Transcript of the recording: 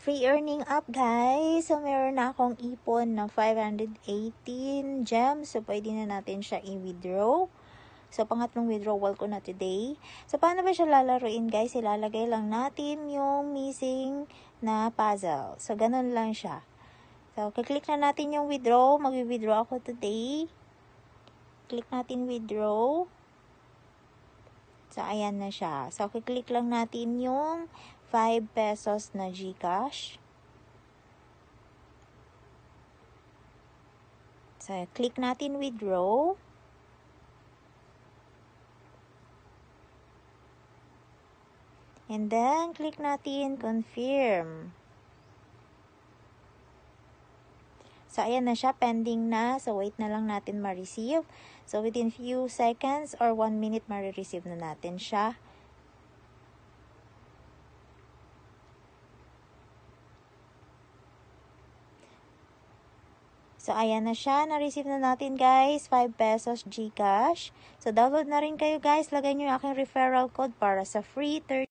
free earning up, guys. So, meron na akong ipon na 518 gems. So, pwede na natin siya i-withdraw. So, pangatlong withdrawal ko na today. So, paano ba siya lalaruin, guys? Ilalagay lang natin yung missing na puzzle. So, ganun lang siya. So, kiklik na natin yung withdraw. Mag-withdraw ako today. Click natin withdraw. So, ayan na siya. So, kiklik lang natin yung 5 pesos na GCash. So, click natin withdraw. And then, click natin confirm. So, ayan na siya. Pending na. So, wait na lang natin ma-receive. So, within few seconds or 1 minute, ma-receive na natin siya. So, ayan na siya. Na-receive na natin, guys. 5 pesos GCash. So, download na rin kayo, guys. Lagay nyo yung aking referral code para sa free 30